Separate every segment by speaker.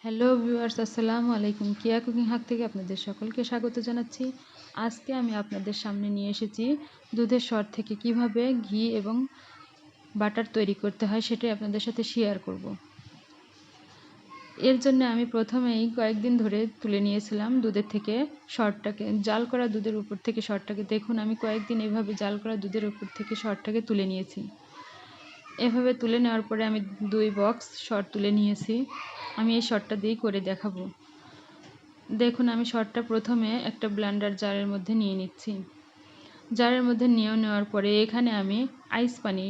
Speaker 1: Hello viewers, আসসালামু আলাইকুম। কিয়া কুকিং হাক থেকে আপনাদের সকলকে স্বাগত জানাচ্ছি। আজকে আমি আপনাদের সামনে নিয়ে এসেছি দুধের সর থেকে কিভাবে ঘি এবং বাটার তৈরি করতে হয় সেটাই আপনাদের সাথে শেয়ার করব। এর জন্য আমি প্রথমেই কয়েকদিন ধরে তুলে নিয়েছিলাম দুধের থেকে সরটাকে, জাল করা দুধের উপর থেকে সরটাকে। দেখুন, আমি কয়েকদিন এভাবে জাল করা দুধের উপর থেকে সরটাকে তুলে নিয়েছি। এভাবে তুলে নেওয়ার পরে আমি 2 বক্স সর তুলে নিয়েছি। আমি এই সরটা দিয়েই করে দেখাবো। দেখুন, আমি সরটা প্রথমে একটা ব্লেন্ডার জারের মধ্যে নিয়ে নিচ্ছি। জারের মধ্যে নেওয়ার পরে এখানে আমি আইস পানি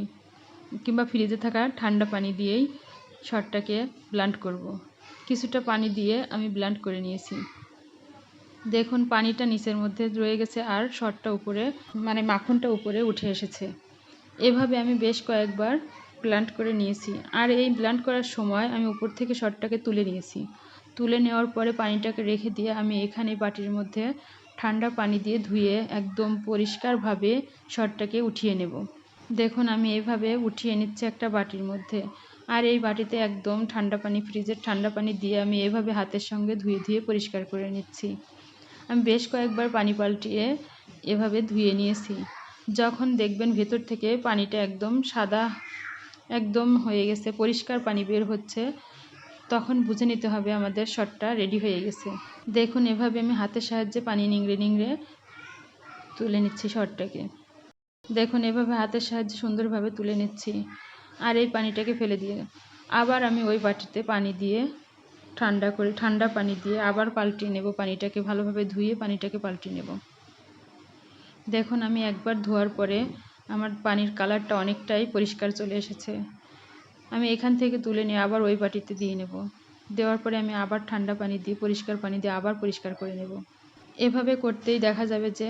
Speaker 1: কিংবা ফ্রিজে থাকা ঠান্ডা পানি দিয়েই সরটাকে ব্লেন্ড করব। কিছুটা পানি দিয়ে আমি ব্লেন্ড করে নিয়েছি। দেখুন, পানিটা নিচের মধ্যে রয়ে গেছে আর সরটা উপরে মাখনটা উপরে উঠে এসেছে। এভাবে আমি বেশ কয়েকবার ব্লেন্ড করে নিয়েছি। আর এই ব্লেন্ড করার সময় আমি উপর থেকে সরটাকে তুলে নিয়েছি। তুলে নেওয়ার পরে পানিটাকে রেখে দিয়ে আমি এখানে বাটির মধ্যে ঠান্ডা পানি দিয়ে ধুয়ে একদম পরিষ্কারভাবে সরটাকে উঠিয়ে নেব। দেখুন, আমি এইভাবে উঠিয়ে নিচ্ছি একটা বাটির মধ্যে। আর এই বাটিতে একদম ঠান্ডা পানি, ফ্রিজের ঠান্ডা পানি দিয়ে আমি এভাবে হাতের সঙ্গে ধুয়ে ধুয়ে পরিষ্কার করে নিচ্ছি। আমি বেশ কয়েকবার পানি পাল্টিয়ে এভাবে ধুয়ে নিয়েছি। যখন দেখবেন ভেতর থেকে পানিটা একদম সাদা একদম হয়ে গেছে, পরিষ্কার পানি বের হচ্ছে, তখন বুঝে নিতে হবে আমাদের সরটা রেডি হয়ে গেছে। দেখুন, এভাবে আমি হাতের সাহায্যে পানি নিংড়ে নিংড়ে তুলে নিচ্ছি সরটাকে। দেখুন, এভাবে হাতের সাহায্যে সুন্দরভাবে তুলে নিচ্ছি। আর এই পানিটাকে ফেলে দিয়ে আবার আমি ওই বাটিতে পানি দিয়ে ঠান্ডা পানি দিয়ে আবার পাল্টিয়ে নেব। পানিটাকে ভালোভাবে ধুয়ে পানিটাকে পাল্টিয়ে নেব। দেখুন, আমি একবার ধোয়ার পরে আমার পানির কালারটা অনেকটাই পরিষ্কার চলে এসেছে। আমি এখান থেকে তুলে নিয়ে আবার ওই বাটিতে দিয়ে নেব। দেওয়ার পরে আমি আবার ঠান্ডা পানি দিয়ে পরিষ্কার পানি দিয়ে আবার পরিষ্কার করে নেব। এভাবে করতেই দেখা যাবে যে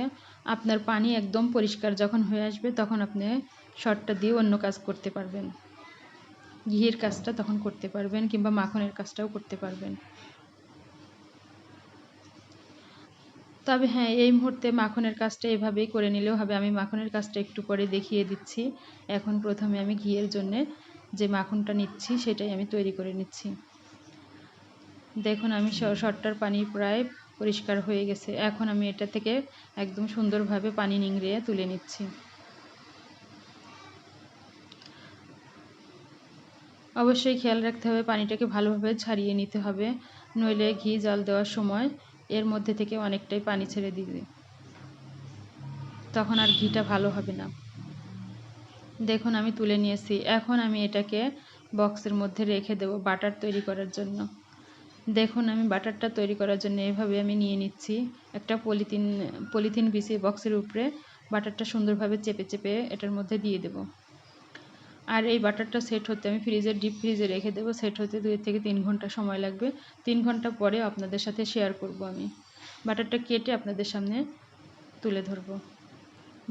Speaker 1: আপনার পানি একদম পরিষ্কার যখন হয়ে আসবে, তখন আপনি সরটা দিয়ে অন্য কাজ করতে পারবেন। ঘিয়ের কাজটা তখন করতে পারবেন কিংবা মাখনের কাজটাও করতে পারবেন। তবে হ্যাঁ, এই মুহূর্তে মাখনের কাজটা এভাবেই করে নিলেও হবে। আমি মাখনের কাজটা একটু পরে দেখিয়ে দিচ্ছি। এখন প্রথমে আমি ঘিয়ের জন্যে যে মাখনটা নিচ্ছি সেটাই আমি তৈরি করে নিচ্ছি। দেখুন, আমি সরটার পানি প্রায় পরিষ্কার হয়ে গেছে। এখন আমি এটা থেকে একদম সুন্দরভাবে পানি নিংড়িয়ে তুলে নিচ্ছি। অবশ্যই খেয়াল রাখতে হবে পানিটাকে ভালোভাবে ছাড়িয়ে নিতে হবে, নইলে ঘি জাল দেওয়ার সময় এর মধ্যে থেকে অনেকটাই পানি ছেড়ে দিবে, তখন আর ঘিটা ভালো হবে না। দেখুন, আমি তুলে নিয়েছি। এখন আমি এটাকে বক্সের মধ্যে রেখে দেব বাটার তৈরি করার জন্য। দেখুন, আমি বাটারটা তৈরি করার জন্য এভাবে আমি নিয়ে নিচ্ছি একটা পলিথিন বিছিয়ে বক্সের উপরে বাটারটা সুন্দরভাবে চেপে চেপে এটার মধ্যে দিয়ে দেব। আর এই বাটারটা সেট হতে আমি ডিপ ফ্রিজে রেখে দেবো। সেট হতে 2 থেকে 3 ঘন্টা সময় লাগবে। 3 ঘন্টা পরে আপনাদের সাথে শেয়ার করব। আমি বাটারটা কেটে আপনাদের সামনে তুলে ধরব।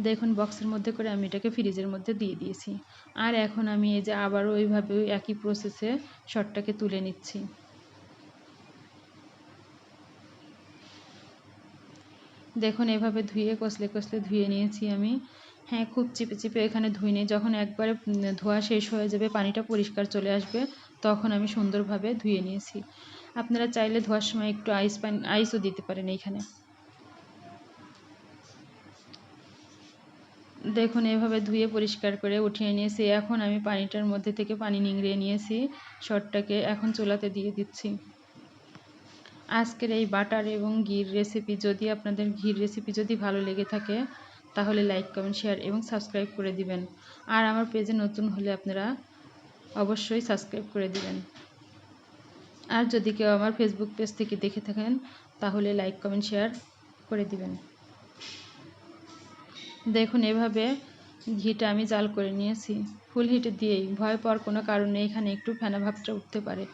Speaker 1: দেখুন, বক্সের মধ্যে করে আমি এটাকে ফ্রিজের মধ্যে দিয়ে দিয়েছি। আর এখন আমি এই যে আবারও ওইভাবে একই প্রসেসে সরটাকে তুলে নিচ্ছি। দেখুন, এভাবে ধুয়ে কষলে কষলে ধুয়ে নিয়েছি আমি। হ্যাঁ, খুব চিপে চিপে এখানে ধুয়ে নিই। যখন একবারে ধোয়া শেষ হয়ে যাবে, পানিটা পরিষ্কার চলে আসবে, তখন আমি সুন্দরভাবে ধুয়ে নিয়েছি। আপনারা চাইলে ধোয়ার সময় একটু আইসও দিতে পারেন এইখানে। দেখুন, এভাবে ধুয়ে পরিষ্কার করে উঠিয়ে নিয়েছি। এখন আমি পানিটার মধ্যে থেকে পানি নিংড়িয়ে নিয়েছি। সরটাকে এখন চুলাতে দিয়ে দিচ্ছি। আজকের এই বাটার এবং ঘির রেসিপি যদি ভালো লেগে থাকে, তাহলে লাইক, কমেন্ট, শেয়ার এবং সাবস্ক্রাইব করে দিবেন। আর আমার পেজে নতুন হলে আপনারা অবশ্যই সাবস্ক্রাইব করে দিবেন। আর যদি কেউ আমার ফেসবুক পেজ থেকে দেখে থাকেন, তাহলে লাইক, কমেন্ট, শেয়ার করে দিবেন। দেখুন, এভাবে ঘিটা আমি জাল করে নিয়েছি ফুল হিটে দিয়েই। ভয় পাওয়ার কোনো কারণ নেই, এখানে একটু ফেনা ভাবটা উঠতে পারে।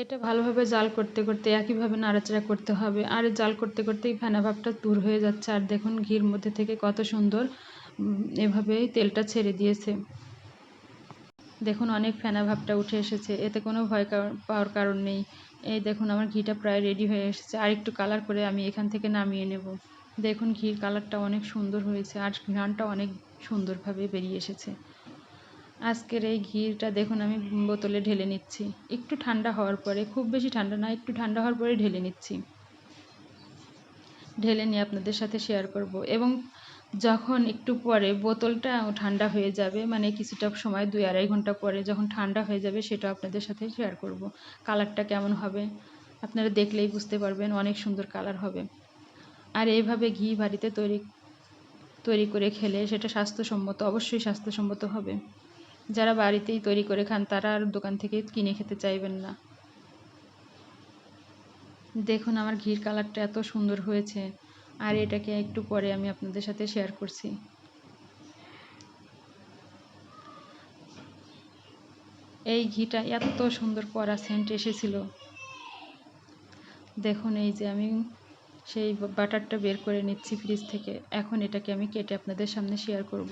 Speaker 1: এটা ভালোভাবে জাল করতে করতে একইভাবে নাড়াচাড়া করতে হবে। আর জাল করতে করতেই ফেনা ভাবটা দূর হয়ে যাচ্ছে। আর দেখুন, ঘির মধ্যে থেকে কত সুন্দর এভাবেই তেলটা ছেড়ে দিয়েছে। দেখুন, অনেক ফেনা ভাবটা উঠে এসেছে। এতে কোনো ভয় পাওয়ার কারণ নেই। এই দেখুন, আমার ঘিটা প্রায় রেডি হয়ে এসেছে। আর একটু কালার করে আমি এখান থেকে নামিয়ে নেব। দেখুন, ঘির কালারটা অনেক সুন্দর হয়েছে আর ঘ্রাণটা অনেক সুন্দরভাবে বেরিয়ে এসেছে। আজকের এই ঘিটা দেখুন আমি বোতলে ঢেলে নিচ্ছি। একটু ঠান্ডা হওয়ার পরে, খুব বেশি ঠান্ডা না, একটু ঠান্ডা হওয়ার পরে ঢেলে নিচ্ছি। ঢেলে নিয়ে আপনাদের সাথে শেয়ার করব। এবং যখন একটু পরে বোতলটা ঠান্ডা হয়ে যাবে, মানে কিছুটা সময় 2-2.5 ঘন্টা পরে যখন ঠান্ডা হয়ে যাবে, সেটা আপনাদের সাথে শেয়ার করব। কালারটা কেমন হবে আপনারা দেখলেই বুঝতে পারবেন, অনেক সুন্দর কালার হবে। আর এইভাবে ঘি বাড়িতে তৈরি করে খেলে সেটা স্বাস্থ্যসম্মত, অবশ্যই স্বাস্থ্যসম্মত হবে। যারা বাড়িতেই তৈরি করে খান তারা আর দোকান থেকে কিনে খেতে চাইবেন না। দেখুন আমার ঘির কালারটা এত সুন্দর হয়েছে। আর এটাকে একটু পরে আমি আপনাদের সাথে শেয়ার করছি। এই ঘিটা এত সুন্দর কড়া সেন্ট এসেছিল। দেখুন এই যে আমি সেই বাটারটা বের করে নিচ্ছি ফ্রিজ থেকে। এখন এটাকে আমি কেটে আপনাদের সামনে শেয়ার করব।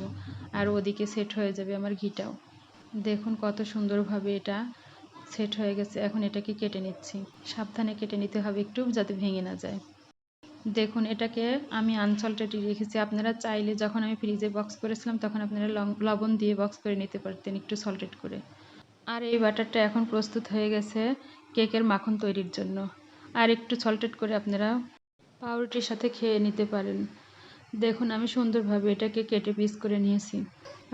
Speaker 1: আর ওদিকে সেট হয়ে যাবে আমার ঘিটাও। দেখুন কত সুন্দরভাবে এটা সেট হয়ে গেছে। এখন এটাকে কেটে নিচ্ছি। সাবধানে কেটে নিতে হবে একটু, যাতে ভেঙে না যায়। দেখুন এটাকে আমি আনসল্টেডই রেখেছি। আপনারা চাইলে, যখন আমি ফ্রিজে বক্স করেছিলাম তখন আপনারা লবণ দিয়ে বক্স করে নিতে পারতেন একটু সল্টেড করে। আর এই বাটারটা এখন প্রস্তুত হয়ে গেছে কেকের মাখন তৈরির জন্য। আর একটু সল্টেড করে আপনারা পাউরুটির সাথে খেয়ে নিতে পারেন। দেখুন আমি সুন্দরভাবে এটাকে কেটে পিস করে নিয়েছি।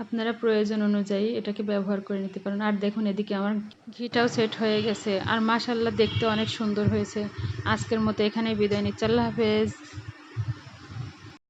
Speaker 1: আপনারা প্রয়োজন অনুযায়ী এটাকে ব্যবহার করে নিতে পারেন। আর দেখুন এদিকে আমার ঘিটাও সেট হয়ে গেছে। আর মাশাআল্লাহ দেখতে অনেক সুন্দর হয়েছে। আজকের মতো এখানেই বিদায় নিচ্ছি। আল্লাহ হাফেজ।